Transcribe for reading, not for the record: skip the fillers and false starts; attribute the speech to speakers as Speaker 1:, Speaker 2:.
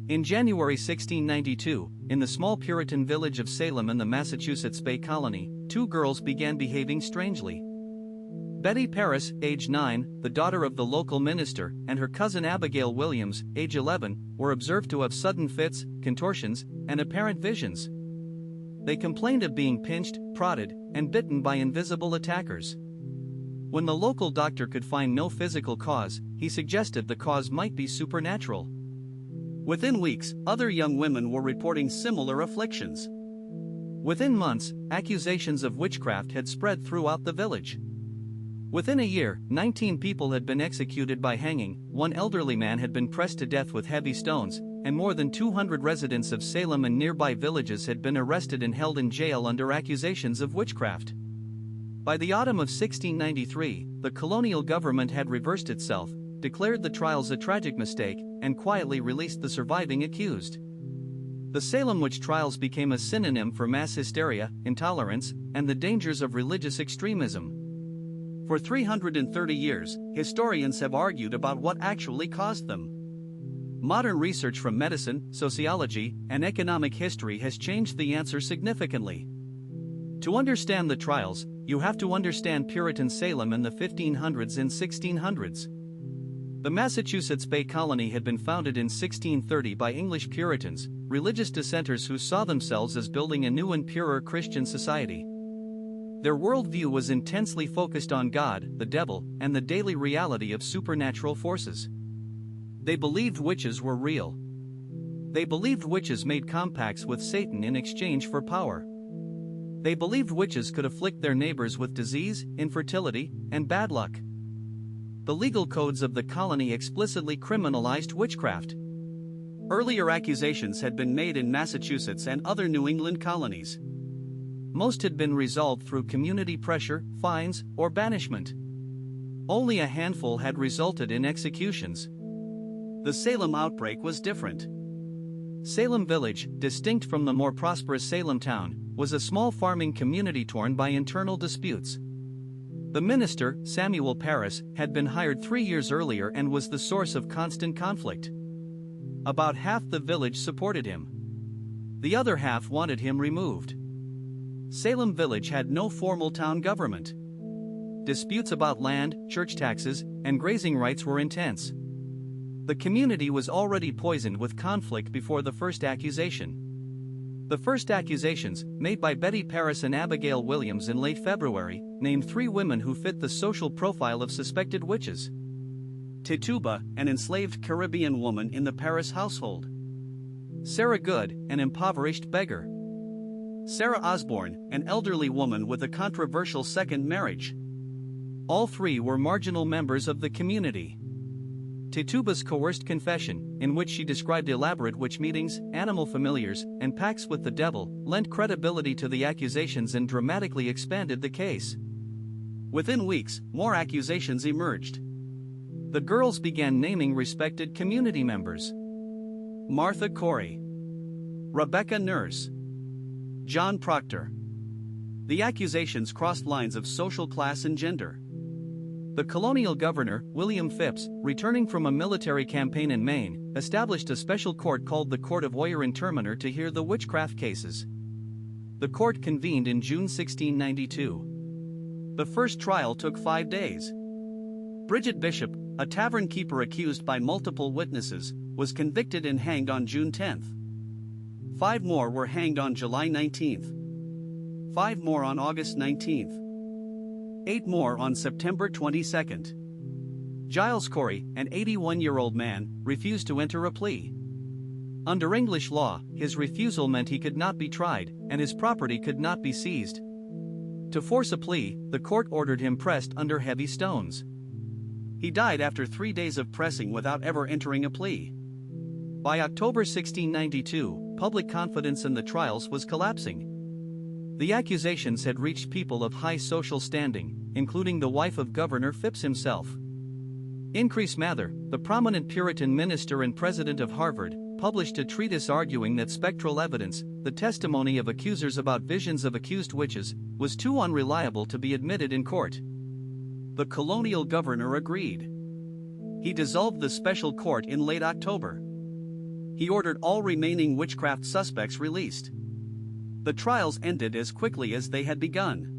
Speaker 1: In January 1692, in the small Puritan village of Salem in the Massachusetts Bay Colony, two girls began behaving strangely. Betty Paris, age 9, the daughter of the local minister, and her cousin Abigail Williams, age 11, were observed to have sudden fits, contortions, and apparent visions. They complained of being pinched, prodded, and bitten by invisible attackers. When the local doctor could find no physical cause, he suggested the cause might be supernatural. Within weeks, other young women were reporting similar afflictions. Within months, accusations of witchcraft had spread throughout the village. Within a year, 19 people had been executed by hanging, one elderly man had been pressed to death with heavy stones, and more than 200 residents of Salem and nearby villages had been arrested and held in jail under accusations of witchcraft. By the autumn of 1693, the colonial government had reversed itself, declared the trials a tragic mistake, and quietly released the surviving accused. The Salem witch trials became a synonym for mass hysteria, intolerance, and the dangers of religious extremism. For 330 years, historians have argued about what actually caused them. Modern research from medicine, sociology, and economic history has changed the answer significantly. To understand the trials, you have to understand Puritan Salem in the 1500s and 1600s. The Massachusetts Bay Colony had been founded in 1630 by English Puritans, religious dissenters who saw themselves as building a new and purer Christian society. Their worldview was intensely focused on God, the devil, and the daily reality of supernatural forces. They believed witches were real. They believed witches made compacts with Satan in exchange for power. They believed witches could afflict their neighbors with disease, infertility, and bad luck. The legal codes of the colony explicitly criminalized witchcraft. Earlier accusations had been made in Massachusetts and other New England colonies. Most had been resolved through community pressure, fines, or banishment. Only a handful had resulted in executions. The Salem outbreak was different. Salem Village, distinct from the more prosperous Salem town, was a small farming community torn by internal disputes. The minister, Samuel Paris, had been hired 3 years earlier and was the source of constant conflict. About half the village supported him. The other half wanted him removed. Salem Village had no formal town government. Disputes about land, church taxes, and grazing rights were intense. The community was already poisoned with conflict before the first accusation. The first accusations, made by Betty Paris and Abigail Williams in late February, named 3 women who fit the social profile of suspected witches. Tituba, an enslaved Caribbean woman in the Paris household. Sarah Good, an impoverished beggar. Sarah Osborne, an elderly woman with a controversial second marriage. All 3 were marginal members of the community. Tituba's coerced confession, in which she described elaborate witch meetings, animal familiars, and pacts with the devil, lent credibility to the accusations and dramatically expanded the case. Within weeks, more accusations emerged. The girls began naming respected community members: Martha Corey, Rebecca Nurse, John Proctor. The accusations crossed lines of social class and gender. The colonial governor, William Phipps, returning from a military campaign in Maine, established a special court called the Court of Oyer and Terminer to hear the witchcraft cases. The court convened in June 1692. The first trial took 5 days. Bridget Bishop, a tavern keeper accused by multiple witnesses, was convicted and hanged on June 10. 5 more were hanged on July 19. 5 more on August 19. 8 more on September 22. Giles Corey, an 81-year-old man, refused to enter a plea. Under English law, his refusal meant he could not be tried, and his property could not be seized. To force a plea, the court ordered him pressed under heavy stones. He died after 3 days of pressing without ever entering a plea. By October 1692, public confidence in the trials was collapsing. The accusations had reached people of high social standing, including the wife of Governor Phipps himself. Increase Mather, the prominent Puritan minister and president of Harvard, published a treatise arguing that spectral evidence, the testimony of accusers about visions of accused witches, was too unreliable to be admitted in court. The colonial governor agreed. He dissolved the special court in late October. he ordered all remaining witchcraft suspects released. The trials ended as quickly as they had begun.